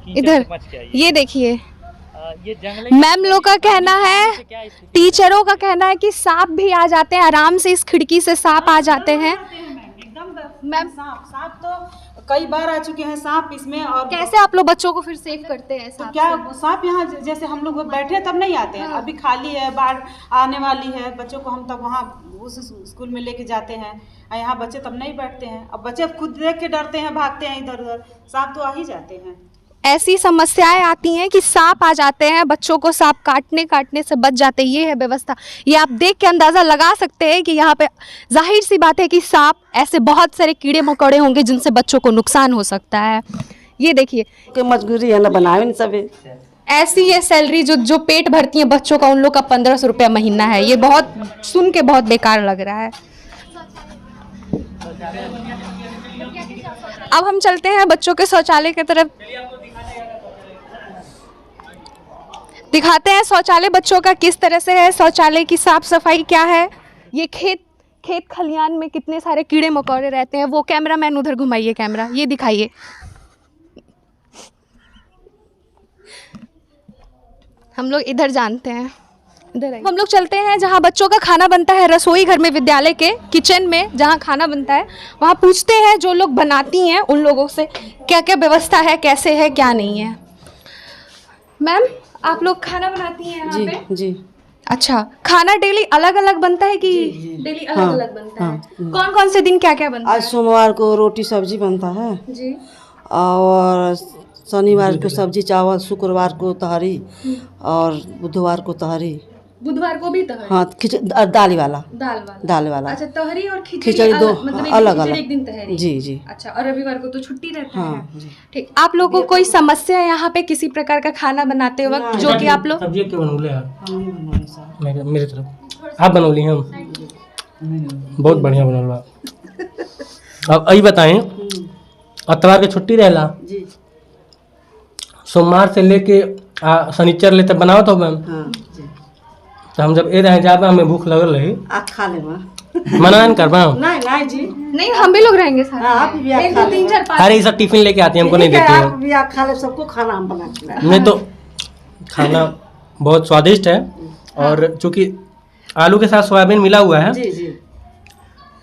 इधर ये देखिए, मैम लोग का कहना है, टीचरों का कहना है कि सांप भी आ जाते हैं, आराम से इस खिड़की से सांप आ जाते हैं। एकदम मैम सांप तो कई बार आ चुके हैं सांप इसमें। और कैसे आप लोग बच्चों को फिर सेव करते हैं? तो क्या सांप यहाँ जैसे हम लोग बैठे तब नहीं आते हैं, अभी खाली है, बाढ़ आने वाली है, बच्चों को हम तब वहाँ उस स्कूल में लेके जाते हैं, यहाँ बच्चे तब नहीं बैठते हैं। अब बच्चे खुद देख के डरते हैं, भागते हैं इधर उधर, सांप तो आ ही जाते हैं। ऐसी समस्याएं आती हैं कि सांप आ जाते हैं, बच्चों को सांप काटने से बच जाते हैं। ये है व्यवस्था। ये आप देख के अंदाज़ा लगा सकते हैं कि यहाँ पे जाहिर सी बात है कि सांप, ऐसे बहुत सारे कीड़े मकोड़े होंगे जिनसे बच्चों को नुकसान हो सकता है। ये देखिए, मजबूरी है ना, बनावे नहीं सब। ऐसी ये सैलरी जो पेट भरती है बच्चों का, उन लोग का 1500 रुपया महीना है। ये बहुत सुन के बहुत बेकार लग रहा है। अब हम चलते हैं बच्चों के शौचालय की तरफ, दिखाते हैं शौचालय बच्चों का किस तरह से है, शौचालय की साफ सफाई क्या है। ये खेत खलियान में कितने सारे कीड़े मकोड़े रहते हैं। वो कैमरामैन उधर घुमाइए कैमरा, ये दिखाइए। हम लोग इधर जानते हैं, इधर हम लोग चलते हैं जहाँ बच्चों का खाना बनता है, रसोई घर में, विद्यालय के किचन में जहाँ खाना बनता है। वहाँ पूछते हैं जो लोग बनाती हैं उन लोगों से क्या क्या व्यवस्था है, कैसे है, क्या नहीं है। मैम, आप लोग खाना बनाती हैं यहाँ पे? जी। अच्छा, खाना डेली अलग अलग बनता है कि डेली अलग अलग बनता है? कौन कौन से दिन क्या क्या बनता है? आज सोमवार को रोटी सब्जी बनता है जी, और शनिवार को सब्जी चावल, शुक्रवार को तहरी और बुधवार को तहरी। बुधवार को भी तहरी? हाँ, दाल वाला। दाल वाला। अच्छा, तहरी और खिचड़ी दो मतलब अलग अलग। एक दिन तहरी। जी। अच्छा, और रविवार को तो छुट्टी रहता है। हाँ जी। ठीक। आप लोगों को कोई समस्या है यहाँ पे किसी प्रकार का खाना बनाते वक्त, जो कि आप लोग? सब्जी के बनौले हैं मेरे तरफ, आप बनौली हैं? बहुत बढ़िया बनौला। अब यही बताएं, अतवार के छुट्टी रहेला, सोमवार से लेके शनिचर ले तक बनाओ तो मैम। तो हम जब ए रहे जाबा, हमें भूख लगल रही, आप खा ले मना कर पाओ। नहीं जी, नहीं, हम भी लोग रहेंगे साथ में। आप भी एक, दो, तीन, चार, पाँच। अरे ये सब टिफिन लेके आती है, हमको नहीं देती आप हैं। भी आप खा ले, सबको खाना हम बना के लाए। नहीं तो खाना बहुत स्वादिष्ट है, और चूंकि आलू के साथ सोयाबीन मिला हुआ है, जी।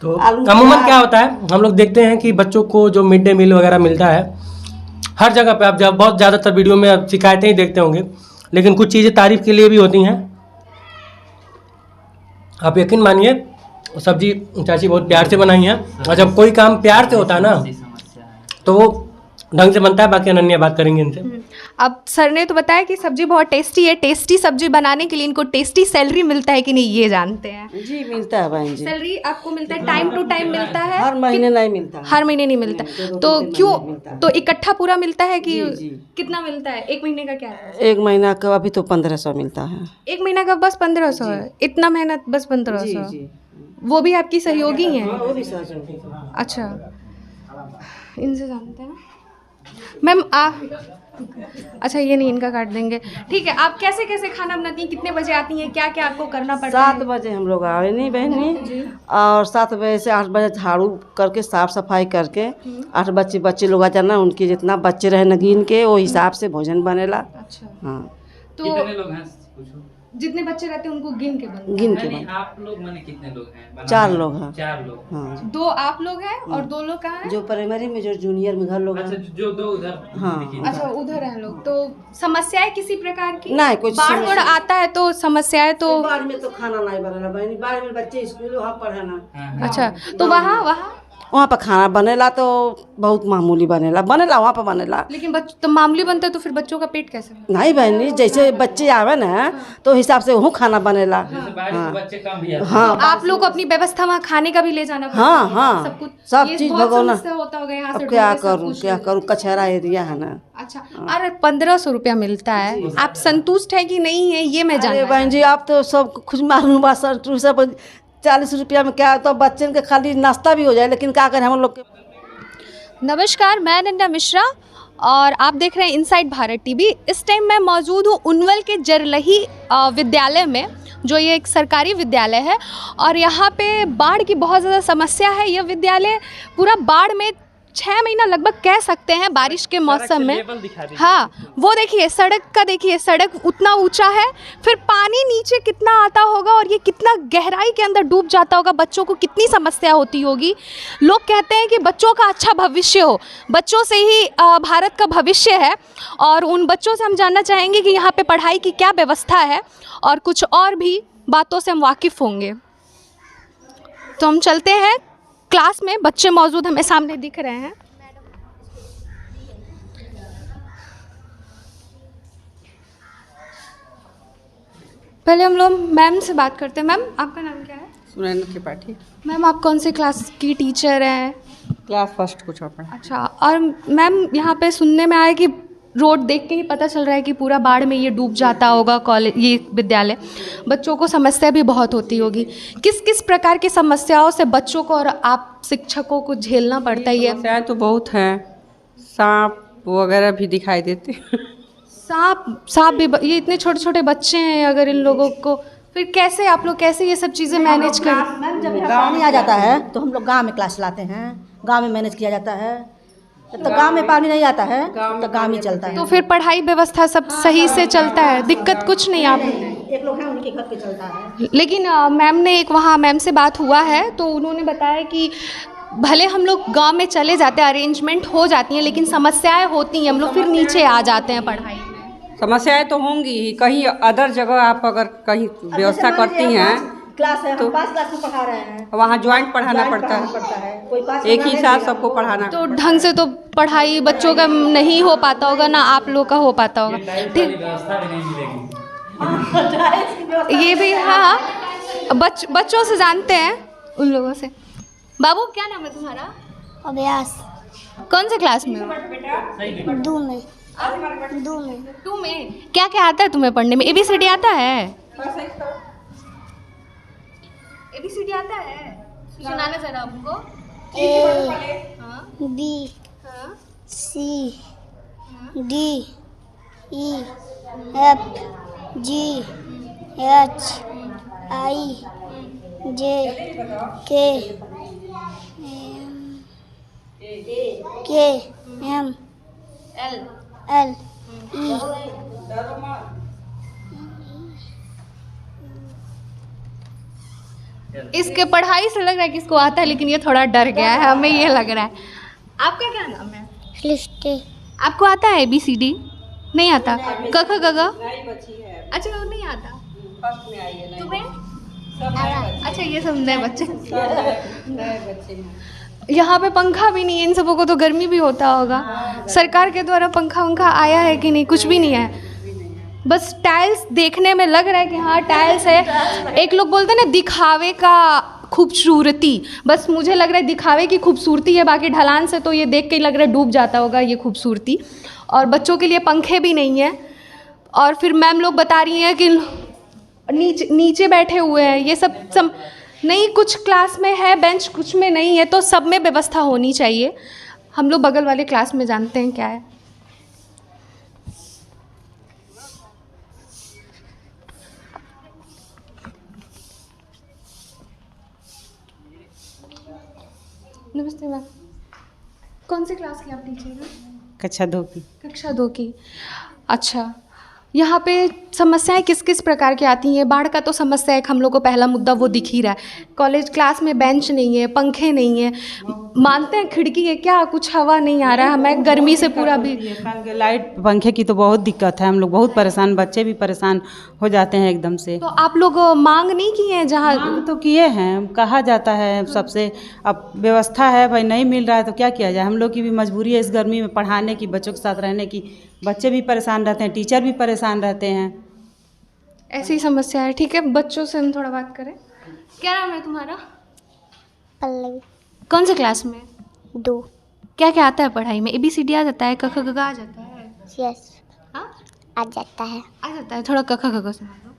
तो अमूमन क्या होता है, हम लोग देखते हैं कि बच्चों को जो मिड डे मील वगैरह मिलता है, हर जगह पे आप जब बहुत ज़्यादातर वीडियो में आप शिकायतें ही देखते होंगे, लेकिन कुछ चीज़ें तारीफ के लिए भी होती हैं। आप यकीन मानिए, सब्जी चाची बहुत प्यार से बनाई है, और जब कोई काम प्यार से होता है ना तो वो ढंग से बनता है। बाकी अनन्या बात करेंगे इनसे। अब सर ने तो बताया कि सब्जी बहुत टेस्टी है। टेस्टी सब्जी बनाने के लिए इनको टेस्टी सैलरी मिलता है कि नहीं, ये जानते हैं? जी, मिलता है बहन जी। सैलरी आपको मिलता है, टाइम टू टाइम मिलता है? हर महीने नहीं मिलता। हर महीने नहीं मिलता? तो क्यों, तो इकट्ठा पूरा मिलता है कि जी। कितना मिलता है? एक महीने का क्या है? एक महीना का अभी तो 1500 मिलता है। एक महीना का बस 1500 है? इतना मेहनत बस 1500? जी। वो भी आपकी सहयोगी हैं? वो भी सहयोगी। अच्छा, इनसे जानते हैं मैम। अच्छा, ये नहीं, इनका काट देंगे। ठीक है, आप कैसे कैसे खाना बनाती हैं, कितने बजे आती हैं, क्या क्या आपको करना पड़ता है? 7 बजे हम लोग आए नहीं बहनी, और 7 बजे से 8 बजे झाड़ू करके साफ सफाई करके 8 बच्चे लोग आ जाना, उनके जितना बच्चे रहे नगीन के वो हिसाब से भोजन बनेला। अच्छा, हाँ, तो कितने लोग हैं? जितने बच्चे रहते हैं उनको गिन के बन। आप लोग माने कितने लोग हैं? 4 लोग हैं। 4 लोग। हाँ जी। 2 आप लोग हैं और 2 लोग कहाँ हैं? जो प्राइमरी में, जो जूनियर में घर लोग अच्छा, हैं। जो 2 उधर। हाँ। अच्छा, उधर हैं लोग। तो समस्याएं किसी प्रकार की? नहीं, कुछ बाढ़ आता है तो समस्याएं तो। बाढ़ में तो खाना नहीं बनेला बहनी, बाढ़ में बच्चे स्कूल वहाँ पढ़े ना। अच्छा, तो वहाँ पर खाना बनेला तो बहुत मामूली बनेला वहाँ पर बनेला। लेकिन तो मामूली बनता है तो फिर बच्चों का पेट कैसे? नहीं बहनी, जैसे बच्चे आवे ना तो हिसाब से वहाँ खाना बनेला। बच्चे कम भी आते हैं। हाँ, आप लोग को अपनी व्यवस्था वहाँ खाने का भी ले जाना पड़ता हाँ है? हाँ, सब चीज भगोना। होता होगा यहाँ से। अब क्या करूँ, कचहरा एरिया है ना। अच्छा, और 1500 रुपया मिलता है, आप संतुष्ट है कि नहीं है, ये मैं अरे जानना बहन जी, आप तो सब कुछ मालूम बा, सब 40 रुपया में क्या, तो बच्चन के खाली नाश्ता भी हो जाए, लेकिन क्या करें हम लोग के। नमस्कार, मैं अनन्या मिश्रा और आप देख रहे हैं इनसाइड भारत टीवी। इस टाइम मैं मौजूद हूँ उनवल के जरलही विद्यालय में, जो ये एक सरकारी विद्यालय है, और यहाँ पे बाढ़ की बहुत ज़्यादा समस्या है। यह विद्यालय पूरा बाढ़ में 6 महीना लगभग कह सकते हैं बारिश के मौसम में। हाँ, वो देखिए सड़क का, देखिए सड़क उतना ऊंचा है, फिर पानी नीचे कितना आता होगा और ये कितना गहराई के अंदर डूब जाता होगा, बच्चों को कितनी समस्या होती होगी। लोग कहते हैं कि बच्चों का अच्छा भविष्य हो, बच्चों से ही भारत का भविष्य है, और उन बच्चों से हम जानना चाहेंगे कि यहाँ पे पढ़ाई की क्या व्यवस्था है और कुछ और भी बातों से हम वाकिफ़ होंगे। तो हम चलते हैं क्लास में, बच्चे मौजूद हमें सामने दिख रहे हैं। पहले हम लोग मैम से बात करते हैं। मैम, आपका नाम क्या है? सुनैना त्रिपाठी। मैम, आप कौन सी क्लास की टीचर हैं? क्लास फर्स्ट को छोड़। अच्छा, और मैम यहाँ पे सुनने में आया कि रोड देख के ही पता चल रहा है कि पूरा बाढ़ में ये डूब जाता होगा कॉलेज, ये विद्यालय। बच्चों को समस्या भी बहुत होती होगी। किस किस प्रकार की समस्याओं से बच्चों को और आप शिक्षकों को झेलना पड़ता है? समस्याएं तो बहुत हैं, सांप वगैरह भी दिखाई देते। सांप भी, ये इतने छोटे छोटे बच्चे हैं, अगर इन लोगों को फिर कैसे, आप लोग कैसे ये सब चीज़ें मैनेज करें? मैम, जब यहाँ पानी आ जाता है तो हम लोग गांव में क्लास लाते हैं, गांव में मैनेज किया जाता है। तो गांव में पानी नहीं आता है तो गांव में चलता है। तो फिर पढ़ाई व्यवस्था सब सही से चलता है, दिक्कत कुछ नहीं? आप एक लोग हैं उनके घर पे चलता है। लेकिन मैम ने एक, वहाँ मैम से बात हुआ है तो उन्होंने बताया कि भले हम लोग गांव में चले जाते हैं, अरेंजमेंट हो जाती हैं, लेकिन समस्याएं होती हैं, हम लोग फिर नीचे आ जाते हैं पढ़ाई में। समस्याएं तो होंगी ही, कहीं अदर जगह आप अगर कहीं व्यवस्था करती हैं क्लास है, तो 5 क्लास में पढ़ा रहे हैं, वहाँ ज्वाइंट पढ़ाना पड़ता है, कोई 5 एक ही साथ सबको पढ़ाना। तो ढंग से तो पढ़ाई बच्चों का नहीं हो पाता होगा ना, आप लोग का हो पाता होगा। ठीक, ये भी, हाँ, बच्चों से जानते हैं, उन लोगों से। बाबू, क्या नाम है तुम्हारा? अभ्यास। कौन से क्लास में हो? 2 में। 2 में। क्या क्या आता है तुम्हें पढ़ने में? ABCD आता है? ABCD आता है? सुनाना जरा हमको। A B C D E F G H I J K M L E। इसके पढ़ाई से लग रहा है कि इसको आता है, लेकिन ये थोड़ा डर गया है, हमें ये लग रहा है। आपका क्या नाम है? लिस्टे। आपको आता है ABCD? नहीं आता? क ख ग घ? अच्छा, वो नहीं आता तुम्हें? अच्छा, ये सब नए बच्चे। यहाँ पे पंखा भी नहीं है, इन सबों को तो गर्मी भी होता होगा। सरकार के द्वारा पंखा वंखा आया है कि नहीं? कुछ भी नहीं है, बस टाइल्स देखने में लग रहा है कि हाँ टाइल्स है। एक लोग बोलते हैं ना, दिखावे का खूबसूरती, बस मुझे लग रहा है दिखावे की खूबसूरती है, बाकी ढलान से तो ये देख के ही लग रहा है डूब जाता होगा ये खूबसूरती। और बच्चों के लिए पंखे भी नहीं है, और फिर मैम लोग बता रही हैं कि नीचे बैठे हुए हैं। ये सब नहीं, कुछ क्लास में है बेंच, कुछ में नहीं है, तो सब में व्यवस्था होनी चाहिए। हम लोग बगल वाले क्लास में जानते हैं क्या है। नमस्ते मैम, कौन सी क्लास की आप टीचर हैं? कक्षा 2 की। कक्षा 2 की। अच्छा, यहाँ पे समस्याएं किस किस प्रकार की आती हैं? बाढ़ का तो समस्या एक हम लोग को पहला मुद्दा वो दिख ही रहा है। कॉलेज क्लास में बेंच नहीं है, पंखे नहीं है, मानते हैं खिड़की है, क्या कुछ हवा नहीं आ रहा है, हमें गर्मी से पूरा भी। लाइट पंखे की तो बहुत दिक्कत है, हम लोग बहुत परेशान, बच्चे भी परेशान हो जाते हैं एकदम से। तो आप लोग मांग नहीं किए हैं? जहाँ मांग तो किए हैं, कहा जाता है सबसे, अब व्यवस्था है भाई, नहीं मिल रहा है तो क्या किया जाए। हम लोग की भी मजबूरी है इस गर्मी में पढ़ाने की, बच्चों के साथ रहने की, बच्चे भी परेशान रहते हैं, टीचर भी परेशान रहते हैं। ऐसी समस्या है। ठीक है, बच्चों से हम थोड़ा बात करें। क्या नाम है तुम्हारा? पल्लवी। कौन से क्लास में? 2। क्या क्या आता है पढ़ाई में? ABCD आ जाता है? क ख ग घ आ जाता है? यस, हाँ, आ जाता है। आ जाता है। थोड़ा क ख ग घ सुना दो।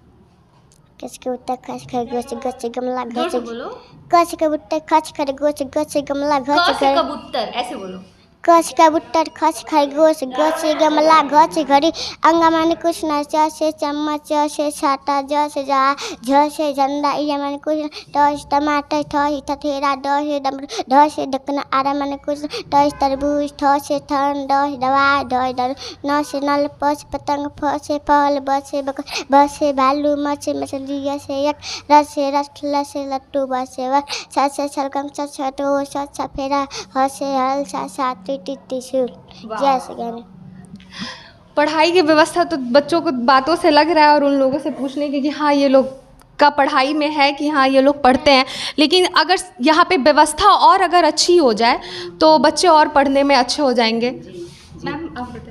कसके उत्तर खच खरगोश गच गमला जोर से घच। बोलो। कसके उत्तर खच खरगोश गच गमला क घच से घर। कबूतर, ऐसे बोलो। कस कबूतर खस खरगोश ग से गमला घ से घड़ी अंगा माने कुछ न च से चम्मच च से छाता ज से जहा झ से झंडा इया माने कुछ ट से टमाटर ठ से ठठेरा ड से डमरू ढ से ढकना आरा माने कुछ ट से तरबूज ठ से ठंड ड से दवाई ढ से डर न से नल प से पतंग फ से फल ब से ब से भालू म से मछली य से एक र से रस ल से लट्टू ब से व छ से छलकम छ छटो छ छफेरा ह से हल छ साती टिट्टी सुर जैसे गाने। पढ़ाई की व्यवस्था तो बच्चों को बातों से लग रहा है और उन लोगों से पूछने की कि हाँ ये लोग का पढ़ाई में है कि हाँ ये लोग पढ़ते हैं, लेकिन अगर यहाँ पे व्यवस्था और अगर अच्छी हो जाए तो बच्चे और पढ़ने में अच्छे हो जाएंगे। मैम आप बताइए।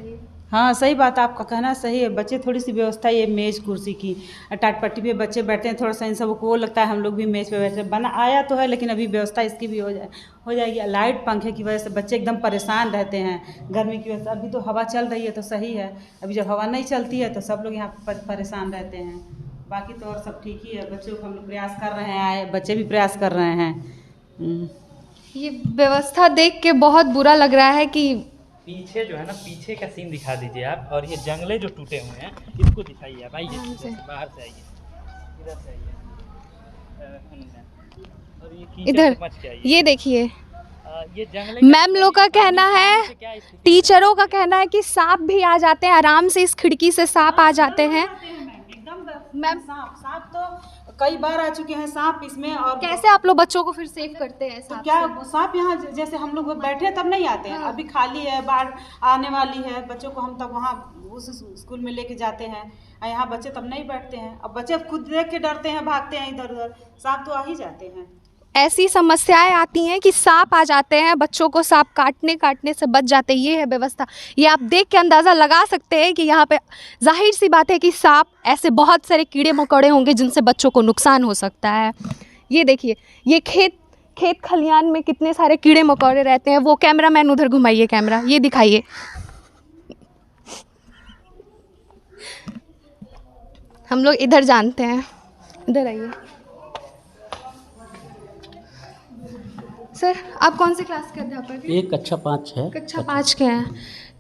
हाँ सही बात, आपका कहना सही है। बच्चे थोड़ी सी व्यवस्था ये मेज़ कुर्सी की टाटपट्टी पे बच्चे बैठते हैं, थोड़ा सा इन सबको वो लगता है हम लोग भी मेज़ पे बैठे बना आया तो है, लेकिन अभी व्यवस्था इसकी भी हो जाएगी। लाइट पंखे की वजह से बच्चे एकदम परेशान रहते हैं गर्मी की वजह से। अभी तो हवा चल रही है तो सही है, अभी जब हवा नहीं चलती है तो सब लोग यहाँ पर परेशान रहते हैं। बाकी तो और सब ठीक ही है। बच्चों को हम लोग प्रयास कर रहे हैं, बच्चे भी प्रयास कर रहे हैं। ये व्यवस्था देख के बहुत बुरा लग रहा है कि पीछे जो है ना, पीछे का सीन दिखा दीजिए आप, और ये जंगले जो टूटे हुए हैं इसको दिखाइए आप। आइए बाहर से आइए, इधर से आइए, और ये कीचड़ इधर से बच के आइए। ये देखिए, ये जंगले मैम लोग का कहना है, टीचरों का कहना है कि सांप भी आ जाते हैं, आराम से इस खिड़की से सांप आ जाते हैं। एकदम मैम सांप तो कई बार आ चुके हैं सांप इसमें। और कैसे आप लोग बच्चों को फिर सेव करते हैं तो सांप क्या से? सांप यहाँ जैसे हम लोग बैठे तब नहीं आते हैं, अभी खाली है, बाढ़ आने वाली है, बच्चों को हम तब वहाँ उस स्कूल में लेके जाते हैं। यहाँ बच्चे तब नहीं बैठते हैं, अब बच्चे खुद देख के डरते हैं, भागते हैं इधर उधर, सांप तो आ ही जाते हैं। ऐसी समस्याएं आती हैं कि सांप आ जाते हैं, बच्चों को सांप काटने से बच जाते हैं। ये है व्यवस्था। ये आप देख के अंदाज़ा लगा सकते हैं कि यहाँ पे जाहिर सी बात है कि सांप ऐसे बहुत सारे कीड़े मकोड़े होंगे जिनसे बच्चों को नुकसान हो सकता है। ये देखिए, ये खेत खलियान में कितने सारे कीड़े मकोड़े रहते हैं। वो कैमरामैन उधर घुमाइए कैमरा, ये दिखाइए। हम लोग इधर जानते हैं, इधर आइए। सर आप कौन सी क्लास के अध्यापक हैं? एक कक्षा 5 है। कक्षा 5 के हैं।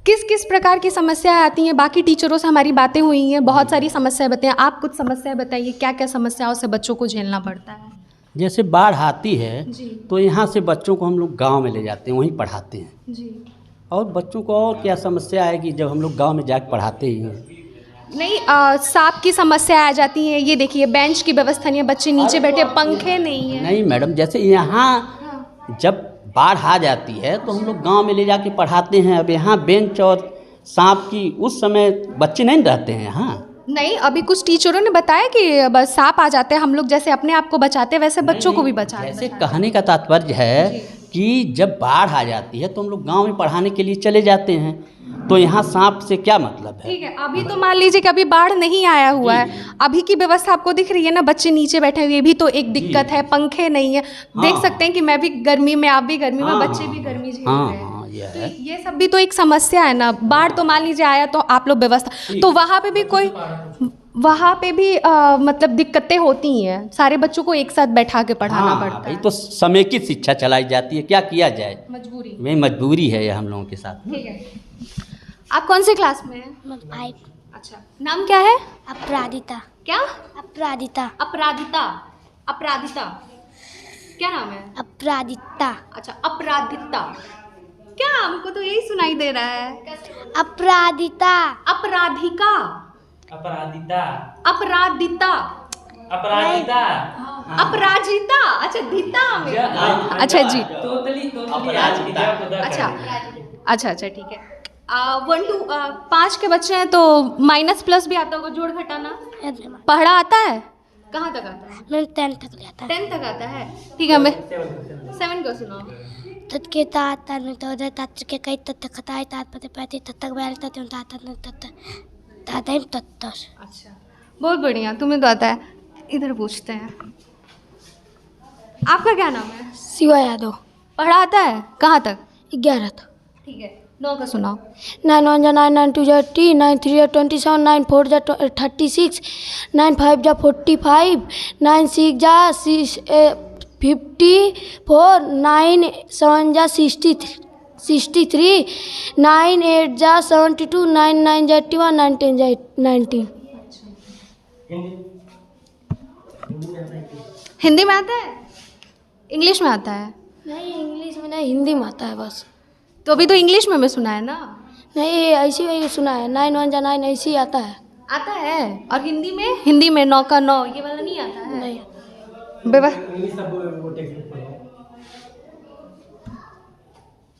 किस किस प्रकार की समस्याएं आती हैं? बाकी टीचरों से हमारी बातें हुई हैं, बहुत सारी समस्याएं बताएं। आप कुछ समस्याएं बताइए, क्या क्या समस्याओं से बच्चों को झेलना पड़ता है? जैसे बाढ़ आती है जी तो यहाँ से बच्चों को हम लोग गांव में ले जाते हैं, वहीं पढ़ाते हैं। जी। और बच्चों को और क्या समस्या आएगी जब हम लोग गांव में जाकर पढ़ाते ही हैं। नहीं, सांप की समस्या आ जाती है। ये देखिए, बेंच की व्यवस्था नहीं है, बच्चे नीचे बैठे, पंखे नहीं है। नहीं मैडम, जैसे यहाँ जब बाढ़ आ जाती है तो हम लोग गांव में ले जाके पढ़ाते हैं। अब यहाँ बेंच और सांप की उस समय बच्चे नहीं रहते हैं यहाँ। नहीं, अभी कुछ टीचरों ने बताया कि बस सांप आ जाते हैं, हम लोग जैसे अपने आप को बचाते हैं वैसे बच्चों को भी बचाते हैं। जैसे कहने का तात्पर्य है कि जब बाढ़ आ जाती है तो हम लोग गांव में पढ़ाने के लिए चले जाते हैं, तो यहाँ सांप से क्या मतलब है। ठीक है, अभी तो मान लीजिए कि अभी बाढ़ नहीं आया हुआ है, अभी की व्यवस्था आपको दिख रही है ना, बच्चे नीचे बैठे हुए, ये भी तो एक दिक्कत है, पंखे नहीं है। देख सकते हैं कि मैं भी गर्मी में, आप भी गर्मी में, बच्चे भी गर्मी झेल रहे हैं। तो ये सब भी तो एक समस्या है ना। बाढ़ तो मान लीजिए आया तो आप लोग व्यवस्था, तो वहाँ पे भी कोई, वहाँ पे भी मतलब दिक्कतें होती हैं, सारे बच्चों को एक साथ बैठा के पढ़ाना पड़ता है। तो समेकित शिक्षा चलाई जाती है, क्या किया जाए, मजबूरी में मजबूरी है ये हम लोगों के साथ। ठीक है। आप कौन से क्लास में हैं? 5। अच्छा, नाम क्या है? अपराजिता। क्या? अपराजिता। अपराजिता। अपराजिता क्या नाम है? अपराजिता। अच्छा, अपराधिता। क्या, हमको तो यही सुनाई दे रहा है। अपराजिता। अपराधिका। अपराधिता। अपराधिता। अपराधिता। अपराजिता। अच्छा, धीता में। अच्छा जी। तोतली आज की जगह खुदा अच्छा अच्छा अच्छा, ठीक है। 1 to 5 के बच्चे हैं तो माइनस प्लस भी आता होगा, जोड़ घटाना पढ़ा आता है? कहाँ तक आता है? मैं 10 तक ले आता 10 तक आता है। ठीक है, मैं 7 को सुनाओ। तत्के तात न तो दे तात के कई तत खताई तात पते पते ततक बैल तत तात न तत ताताइम तत्तर। अच्छा, बहुत बढ़िया, तुम्हें तो आता है। इधर पूछते हैं, आपका क्या नाम है? शिवा यादव। पढ़ा आता है? कहाँ तक? 11 तक। ठीक है, 9 का सुनाओ। 9 1 9 9 2 30 9 3 27 9 4 36 9 5 45 9 6 54 9 7 63 63 9 8 जा 72 9 9 जा 81 9 10 जा 19। हिंदी में आता है, इंग्लिश में आता है? नहीं इंग्लिश में नहीं, हिंदी में आता है बस। तो अभी तो इंग्लिश में सुना है ना? नहीं ऐसे ही सुना है, 9 1 जा 9 ऐसे ही आता है। आता है। और हिंदी में? हिंदी में 9 का 9 ये वाला नहीं आता है? नहीं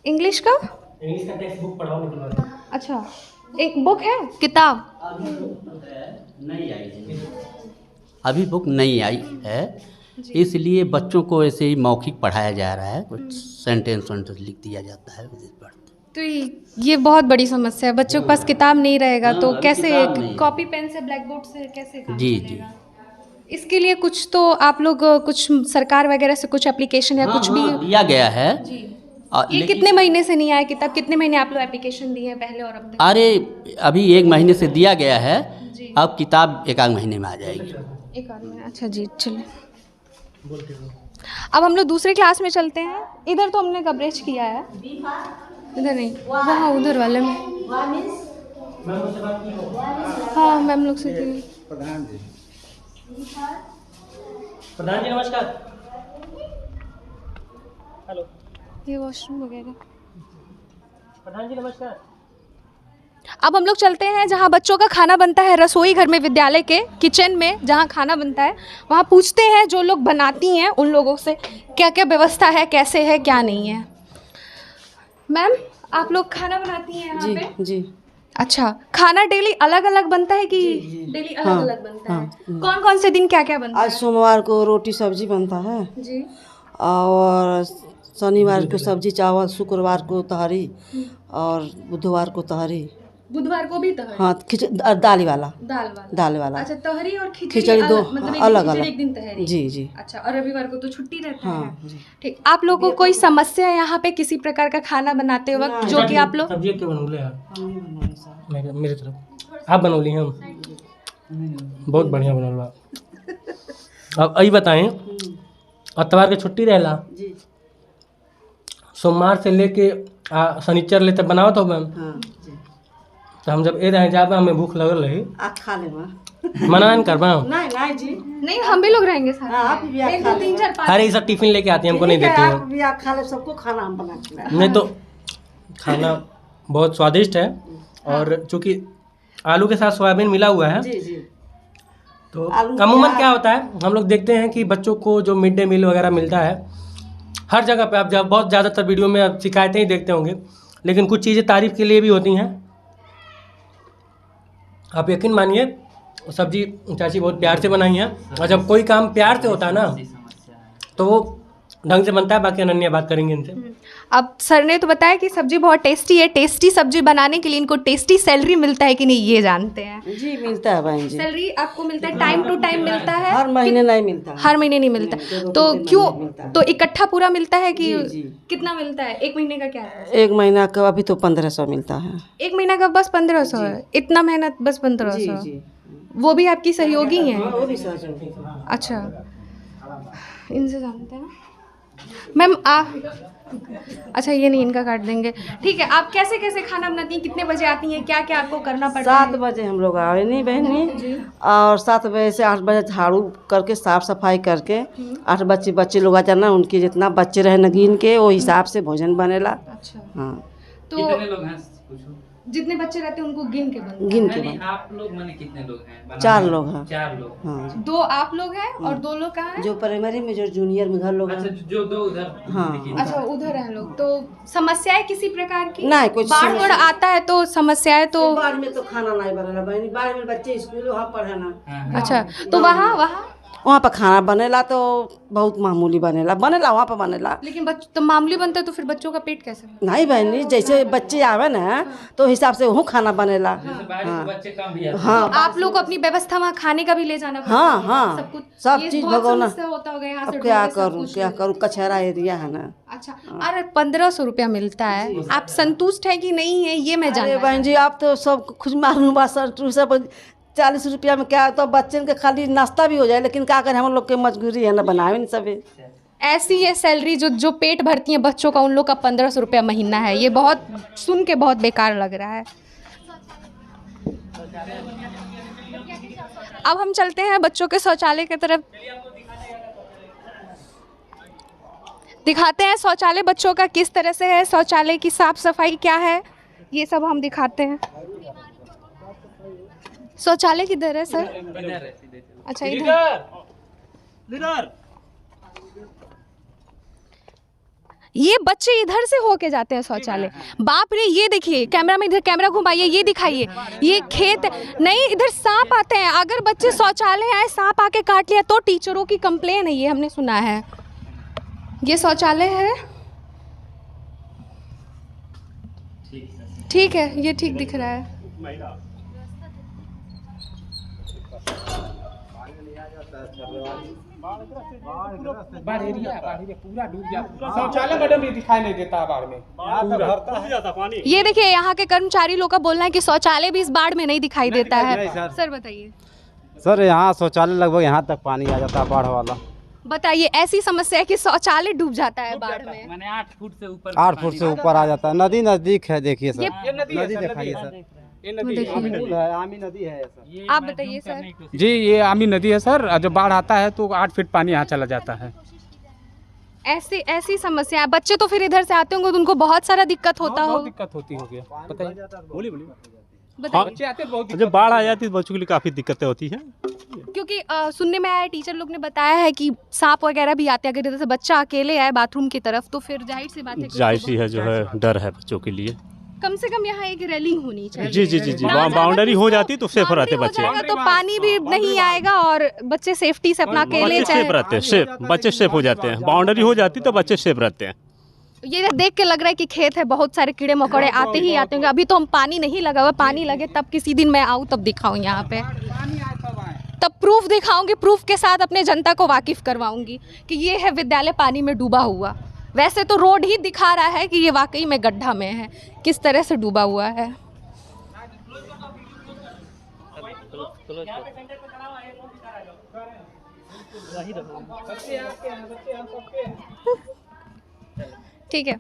इंग्लिश का? इंग्लिश का टेक्स्ट बुक पढ़ाओ लेकिन अच्छा, एक बुक है, किताब? नहीं आई है, अभी बुक नहीं आई है, इसलिए बच्चों को ऐसे ही मौखिक पढ़ाया जा रहा है, कुछ सेंटेंस लिख दिया जाता है। तो ये बहुत बड़ी समस्या है, बच्चों के पास किताब नहीं रहेगा तो अभी कैसे किताब नहीं है। कॉपी पेन से, ब्लैक बोर्ड से कैसे काम जी चलेगा? इसके लिए कुछ तो आप लोग कुछ सरकार वगैरह से कुछ एप्लीकेशन या कुछ भी? दिया गया है। जी। ये कितने महीने से नहीं आया किताब? कितने महीने आप लोग एप्लीकेशन दिए हैं पहले और अब तक? अरे अभी 1 महीने से दिया गया है, अब किताब 1 आध महीने में आ जाएगी। एक आध महीने, अच्छा जी चलिए। अब हम लोग दूसरे क्लास में चलते हैं। इधर तो हमने कवरेज किया है, इधर नहीं, वहाँ उधर वाले में। हाँ मैम लोग से प्रधान जी नमस्कार। हेलो, ये वॉशरूम वगैरह। प्रधान जी नमस्कार। अब हम लोग चलते हैं जहाँ बच्चों का खाना बनता है, रसोई घर में, विद्यालय के किचन में जहाँ खाना बनता है, वहाँ पूछते हैं जो लोग बनाती हैं उन लोगों से क्या क्या व्यवस्था है, कैसे है, क्या नहीं है। मैम आप लोग खाना बनाती हैं यहाँ पे? जी। अच्छा, खाना डेली अलग अलग बनता है कि डेली अलग अलग बनता है? कौन कौन से दिन क्या क्या बनता आज है? सोमवार को रोटी सब्जी बनता है, जी। और शनिवार को सब्जी चावल, शुक्रवार को तहरी, और बुधवार को तहरी। बुधवार को भी तहरी? हाँ, दाल वाला। दाल वाला। अच्छा, तहरी और खिचड़ी दो मतलब अलग एक अलग। दिन तहरी। जी। अच्छा, और रविवार को तो छुट्टी रहता है। हाँ जी। ठीक। आप लोगों को कोई समस्या है यहाँ पे किसी प्रकार का खाना बनाते वक्त जो कि आप लोग? सब्जी क्यों बनौले यार? मेरे तरफ आप बनौली हैं? बहुत बढ़िया बनौला। अब यही बताएं, अतवार के छुट्टी रहेला, जी। सोमवार से लेके शनिचर ले तक बनाओ तो मैम। हाँ जी। तो हम जब ए रहे जाबा हमें भूख लगल रही, आप खा ले मना नहीं करबा। नहीं जी, नहीं हम भी लोग रहेंगे साथ हाँ, आप में। भी आप 1 खा 2 3 4 5। अरे ये सब टिफिन लेके आती हैं, हमको नहीं देती आप हैं। भी आप खा ले, सबको खाना हम बना के खिलाएं। नहीं तो खाना बहुत स्वादिष्ट है, और चूंकि आलू के साथ सोयाबीन मिला हुआ है, जी। तो आलू अमूमन प्याज। क्या होता है, हम लोग देखते हैं कि बच्चों को जो मिड डे मील वगैरह मिलता है, हर जगह पे आप जब बहुत ज़्यादातर वीडियो में आप शिकायतें ही देखते होंगे, लेकिन कुछ चीज़ें तारीफ़ के लिए भी होती हैं। आप यकीन मानिए, सब्जी चाची बहुत प्यार से बनाई है, और जब कोई काम प्यार से होता है ना तो वो ढंग से बनता है। बाकी अनन्या बात करेंगे इनसे। अब सर ने तो बताया कि सब्जी बहुत टेस्टी है, टेस्टी सब्जी बनाने के लिए इनको टेस्टी सैलरी मिलता है कि नहीं ये जानते हैं? जी मिलता है बहन जी। सैलरी आपको मिलता है, टाइम टू टाइम मिलता है? हर महीने नहीं मिलता। हर महीने नहीं मिलता? तो क्यों? तो इकट्ठा पूरा मिलता है कि जी। कितना मिलता है? 1 महीने का क्या है? 1 महीना का अभी तो 1500 मिलता है। 1 महीना का बस 1500 है? इतना मेहनत बस 1500? जी। वो भी आपकी सहयोगी हैं? वो भी सहयोगी। अच्छा, इनसे जानते हैं मैम आप? अच्छा ये नहीं, इनका काट देंगे। ठीक है, आप कैसे कैसे खाना बनाती हैं, कितने बजे आती हैं, क्या क्या आपको करना पड़ता है? 7 बजे हम लोग आए नहीं बहनी, और 7 बजे से 8 बजे झाड़ू करके साफ सफाई करके 8 बच्चे लोग आ जाना, उनके जितना बच्चे रहे नगीन के वो हिसाब से भोजन बनेला। अच्छा, हाँ, तो कितने लोग हैं पूछो? जितने बच्चे रहते हैं उनको गिन के बनता है? गिन के नहीं, बन। आप लोग माने कितने लोग हैं? 4 लोग हैं। 4 लोग। हाँ, 2 आप लोग हैं और 2 लोग कहाँ हैं? जो प्राइमरी में, जो जूनियर में घर लोग अच्छा, हैं। जो 2 उधर। हाँ। अच्छा, उधर हैं लोग। तो समस्याएं किसी प्रकार की? नहीं, कुछ बाढ़ समस्या- वोड़ आता है तो समस्याएं तो? बाढ़ में तो खाना नहीं बनेला बहनी, बाढ़ में बच्चे स्कूल वहाँ पढ़े ना। अच्छा, तो वहाँ पर खाना बनेला तो बहुत मामूली बनेला वहाँ पर बनेला। लेकिन तो मामूली बनता है तो फिर बच्चों का पेट कैसे भरेगा? नहीं बहनी, जैसे बच्चे आवे ना तो हिसाब से वहाँ खाना बनेला। बच्चे कम भी है। हाँ, आप लोग को अपनी व्यवस्था वहाँ खाने का भी ले जाना पड़ता हाँ, है? हाँ, सब कुछ, सब ये चीज बहुत भगोना। समस्या होता होगा यहाँ से अब क्या ढूंढके सब कुछ करूँ लेके। कचहरा एरिया है ना। अच्छा, अरे 1500 रुपया मिलता है, आप संतुष्ट है कि नहीं है ये मैं अरे जानना बहन जी, आप तो सब खुद मालूम बा सर, सब 40 रुपया में क्या तो बच्चन के खाली नाश्ता भी हो जाए, लेकिन क्या करें, हम लोग के मजबूरी है ना, बनावे नहीं सबे। ऐसी ये सैलरी जो पेट भरती है बच्चों का, उन लोग का 1500 रुपया महीना है। ये बहुत सुन के बहुत बेकार लग रहा है। अब हम चलते हैं बच्चों के शौचालय की तरफ, दिखाते हैं शौचालय बच्चों का किस तरह से है, शौचालय की साफ सफाई क्या है, ये सब हम दिखाते हैं। शौचालय किधर है सर? अच्छा इधर। ये बच्चे इधर से होके जाते हैं शौचालय। बाप रे, ये देखिए कैमरा में, इधर कैमरा घुमाइए, ये दिखाइए, ये खेत नहीं, इधर सांप आते हैं। अगर बच्चे शौचालय आए, सांप आके काट लिया तो टीचरों की कंप्लेन है, ये हमने सुना है। ये शौचालय है, ठीक है, ये ठीक दिख रहा है। शौचालय मैडम ये दिखाई नहीं देता बाढ़ में। ये देखिए यहाँ के कर्मचारी लोग का बोलना है कि शौचालय भी इस बाढ़ में नहीं दिखाई देता है। सर बताइए। सर यहाँ शौचालय लगभग यहाँ तक पानी आ जाता है, बाढ़ वाला। बताइए, ऐसी समस्या है कि शौचालय डूब जाता है बाढ़ में। मैंने 8 फुट से ऊपर 8 फुट से ऊपर आ जाता है। नदी नजदीक है, देखिए सर, ये नदी दिखाइए सर, आमी नदी है सर। आप बताइए सर। जी ये आमी नदी है सर, जब बाढ़ आता है तो 8 फीट पानी यहाँ चला जाता है। ऐसी समस्या है। बच्चे तो फिर इधर से आते होंगे तो उनको बहुत सारा दिक्कत होता हो। दिक्कत होती होगी, बताइए। बोलिए। बच्चे आते बहुत जब बाढ़ आ जाती है तो बच्चों के लिए काफ़ी दिक्कतें होती हैं, क्योंकि सुनने में आया, टीचर लोग ने बताया है कि सांप वगैरह भी आते हैं। अगर इधर से बच्चा अकेले आए बाथरूम की तरफ तो फिर जाहिर सी बात है, जाहिर सी है, जो है डर है बच्चों के लिए। कम से कम यहाँ एक रेलिंग होनी चाहिए। जी बाउंड्री हो जाती तो सेफ रहते बच्चे, तो पानी भी नहीं आएगा और बच्चे सेफ्टी से अपना अकेले सेफ रहते हैं, बच्चे सेफ हो जाते हैं। बाउंड्री हो जाती तो बच्चे सेफ रहते हैं। ये देख के लग रहा है कि खेत है, बहुत सारे कीड़े मकोड़े आते ही आते होंगे। अभी तो हम पानी नहीं लगा हुआ, पानी लगे तब किसी दिन मैं आऊँ तब दिखाऊँ यहाँ पे, तब प्रूफ दिखाऊंगी, प्रूफ के साथ अपने जनता को वाकिफ करवाऊंगी कि ये है विद्यालय पानी में डूबा हुआ। वैसे तो रोड ही दिखा रहा है कि ये वाकई में गड्ढा में है, किस तरह से डूबा हुआ है। ठीक है,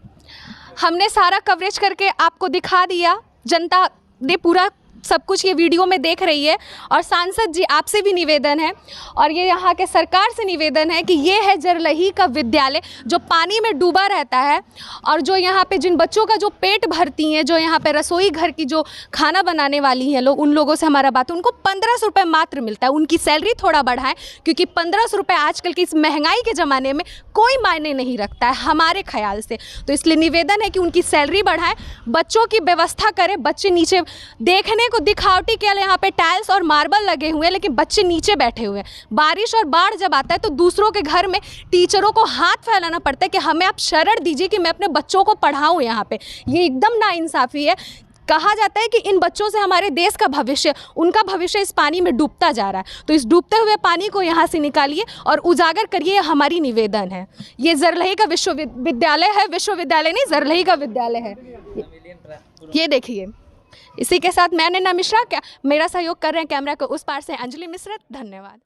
हमने सारा कवरेज करके आपको दिखा दिया, जनता ने पूरा सब कुछ ये वीडियो में देख रही है। और सांसद जी आपसे भी निवेदन है और ये यहाँ के सरकार से निवेदन है कि ये है जरलही का विद्यालय जो पानी में डूबा रहता है और जो यहाँ पे जिन बच्चों का जो पेट भरती हैं, जो यहाँ पे रसोई घर की जो खाना बनाने वाली हैं लोग, उन लोगों से हमारा बात है, उनको 1500 रुपये मात्र मिलता है। उनकी सैलरी थोड़ा बढ़ाएं, क्योंकि 1500 रुपये आजकल की इस महंगाई के ज़माने में कोई मायने नहीं रखता है हमारे ख्याल से। तो इसलिए निवेदन है कि उनकी सैलरी बढ़ाएं, बच्चों की व्यवस्था करें। बच्चे नीचे देखने को दिखावटी के लिए यहाँ पे टाइल्स और मार्बल लगे हुए हैं, लेकिन बच्चे नीचे बैठे हुए हैं। बारिश और बाढ़ जब आता है तो दूसरों के घर में टीचरों को हाथ फैलाना पड़ता है कि हमें आप शरण दीजिए कि मैं अपने बच्चों को पढ़ाऊँ यहाँ पे। ये एकदम नाइंसाफ़ी है। कहा जाता है कि इन बच्चों से हमारे देश का भविष्य, उनका भविष्य इस पानी में डूबता जा रहा है। तो इस डूबते हुए पानी को यहाँ से निकालिए और उजागर करिए, हमारी निवेदन है। ये जरलही का विश्वविद्यालय है, विश्वविद्यालय नहीं, जरलही का विद्यालय है। ये देखिए। इसी के साथ मैं नैना मिश्रा, क्या मेरा सहयोग कर रहे हैं कैमरा को उस पार से अंजलि मिश्रा। धन्यवाद।